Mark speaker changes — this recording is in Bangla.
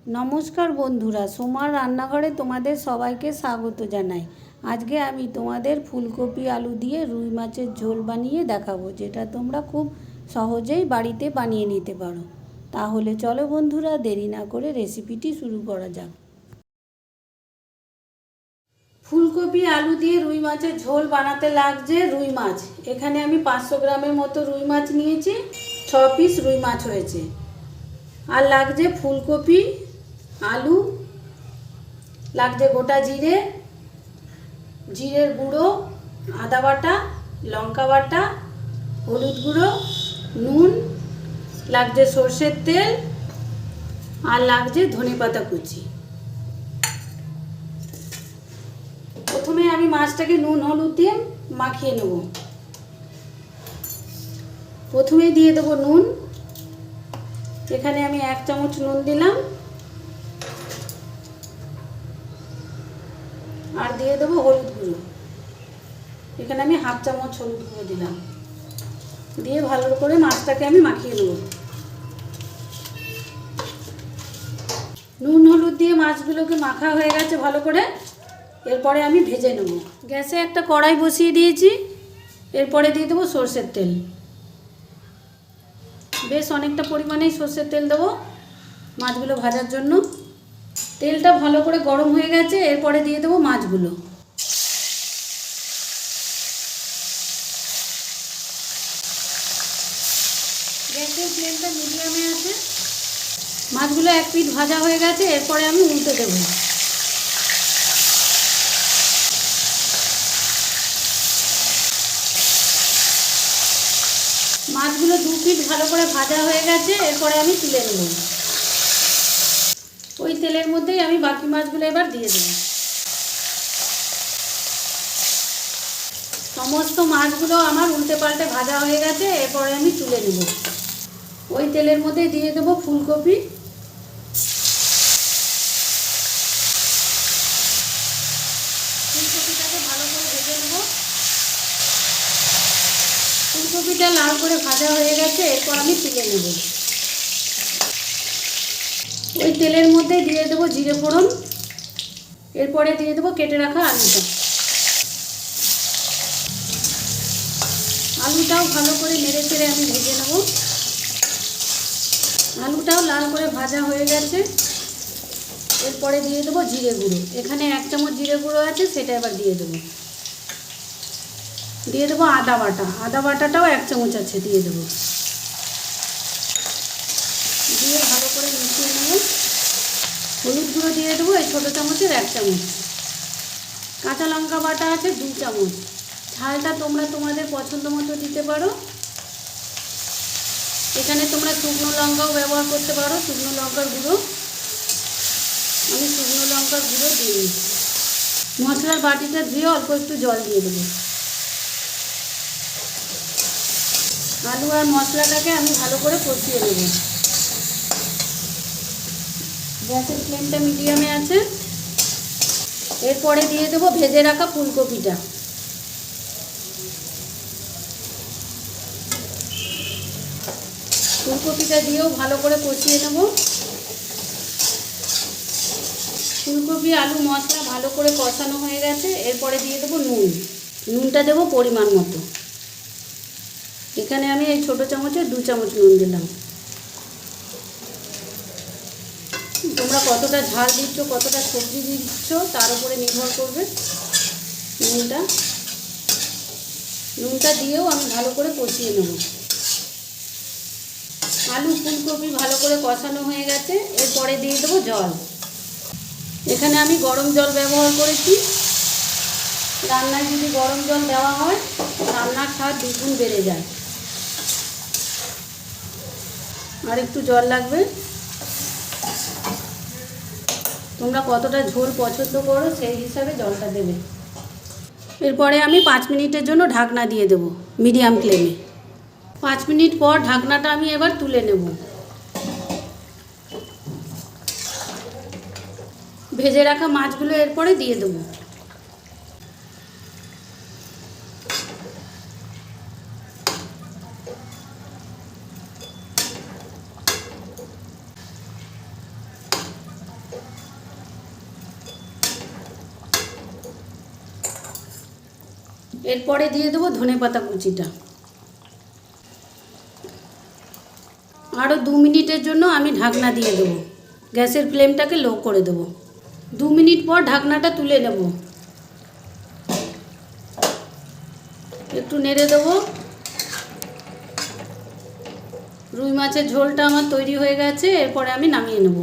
Speaker 1: নমস্কার বন্ধুরা, সোমার রান্নাঘরে তোমাদের সবাইকে স্বাগত জানাই। আজকে আমি তোমাদের ফুলকপি আলু দিয়ে রুই মাছের ঝোল বানিয়ে দেখাবো, যেটা তোমরা খুব সহজেই বাড়িতে বানিয়ে নিতে পারো। তাহলে চলো বন্ধুরা, দেরি না করে রেসিপিটি শুরু করা যাক। ফুলকপি আলু দিয়ে রুই মাছের ঝোল বানাতে লাগছে রুই মাছ। এখানে আমি 500 গ্রামের মতো রুই মাছ নিয়েছি, 6 পিস রুই মাছ হয়েছে। আর লাগছে ফুলকপি, আলু, লাগছে গোটা জিরে, জিরের গুঁড়ো, আদা বাটা, লঙ্কা বাটা, হলুদ গুঁড়ো, নুন, লাগছে সর্ষের তেল, আর লাগছে ধনেপাতা কুচি। প্রথমে আমি মাছটাকে নুন হলুদ দিয়ে মাখিয়ে নেব। প্রথমে দিয়ে দেবো নুন। এখানে আমি 1 চামচ নুন দিলাম, আর দিয়ে দেবো হলুদ গুঁড়ো। এখানে আমি 1/2 চামচ হলুদ গুঁড়ো দিলাম, দিয়ে ভালো করে মাছটাকে আমি মাখিয়ে নেব। নুন হলুদ দিয়ে মাছগুলোকে মাখা হয়ে গেছে ভালো করে। এরপরে আমি ভেজে নেব। গ্যাসে একটা কড়াই বসিয়ে দিয়েছি, এরপরে দিয়ে দেবো সর্ষের তেল। বেশ অনেকটা পরিমাণেই সর্ষের তেল দেবো মাছগুলো ভাজার জন্য। তেলটা ভালো করে গরম হয়ে গেছে, এরপরে দিয়ে দেবো মাছগুলো। গ্যাসের ফ্লেমটা মিডিয়ামে আছে। মাছগুলো 1 পিঠ ভাজা হয়ে গেছে, এরপরে আমি উল্টে দেবো। মাছগুলো 2 পিঠ ভালো করে ভাজা হয়ে গেছে, এরপরে আমি তুলে নেব। ওই তেলের মধ্যেই আমি বাকি মাছগুলো এবার দিয়ে দেব। সমস্ত মাছগুলো আমার উল্টে পাল্টে ভাজা হয়ে গেছে, এরপরে আমি তুলে নেব। ওই তেলের মধ্যে দিয়ে দেবো ফুলকপি। ফুলকপিটাকে ভালো করে ভেজে নেব। ফুলকপিটা লাল করে ভাজা হয়ে গেছে, এরপর আমি তুলে নেব। ওই তেলের মধ্যে দিয়ে দেবো জিরে ফোড়ন, এরপরে দিয়ে দেবো কেটে রাখা আলুটা। আলুটাও ভালো করে নেড়ে চেড়ে আমি ভেজে নেব। আলুটাও লাল করে ভাজা হয়ে গেছে, এরপরে দিয়ে দেবো জিরে গুঁড়ো। এখানে 1 চামচ জিরে গুঁড়ো আছে, সেটা এবার দিয়ে দেবো। দিয়ে দেবো আদা বাটা। আদা বাটাটাও 1 চামচ আছে, দিয়ে দেবো। দিয়ে ভালো করে মিশিয়ে নেব। হলুদ গুঁড়ো দিয়ে দেবো এই ছোটো চামচের 1 চামচ। কাঁচা লঙ্কা বাটা আছে 2 চামচ। ঝালটা তোমরা তোমাদের পছন্দ মতো দিতে পারো। এখানে তোমরা শুকনো লঙ্কাও ব্যবহার করতে পারো, শুকনো লঙ্কার গুঁড়ো। আমি শুকনো লঙ্কার গুঁড়ো দিয়ে দিই। মশলার বাটিটা ধুয়ে অল্প একটু জল দিয়ে দেবো। আলু আর মশলাটাকে আমি ভালো করে কষিয়ে নেব। গ্যাসের ফ্লেমটা মিডিয়ামে আছে। এরপরে দিয়ে দেবো ভেজে রাখা ফুলকপিটা। ফুলকপিটা দিয়েও ভালো করে কষিয়ে নেব। ফুলকপি আলু মশলা ভালো করে কষানো হয়ে গেছে, এরপরে দিয়ে দেবো নুন। নুনটা দেবো পরিমাণ মতো। এখানে আমি এই ছোটো চামচে 2 চামচ নুন দিলাম। তোমরা কতটা ঝাল দিচ্ছ, কতটা সবজি দিচ্ছ, তার উপরে নির্ভর করবে নুনটা দিয়েও আমি ভালো করে কষিয়ে নেব। আলু ফুলকপি ভালো করে কষানো হয়ে গেছে, এরপরে দিয়ে দেবো জল। এখানে আমি গরম জল ব্যবহার করেছি। রান্নায় যদি গরম জল দেওয়া হয়, রান্নার স্বাদ দ্বিগুণ বেড়ে যায়। আর একটু জল লাগবে। তোমরা কতটা ঝোল পছন্দ করো সেই হিসাবে জলটা দেবে। এরপরে আমি 5 মিনিটের জন্য ঢাকনা দিয়ে দেবো মিডিয়াম ফ্লেমে। 5 মিনিট পর ঢাকনাটা আমি এবার তুলে নেব। ভেজে রাখা মাছগুলো এরপরে দিয়ে দেবো। এরপরে দিয়ে দেবো ধনেপাতা কুচিটা। আরও 2 মিনিটের জন্য আমি ঢাকনা দিয়ে দেবো। গ্যাসের ফ্লেমটাকে লো করে দেবো। 2 মিনিট পর ঢাকনাটা তুলে নেব। একটু নেড়ে দেবো। রুই মাছের ঝোলটা আমার তৈরি হয়ে গেছে। এরপরে আমি নামিয়ে নেব।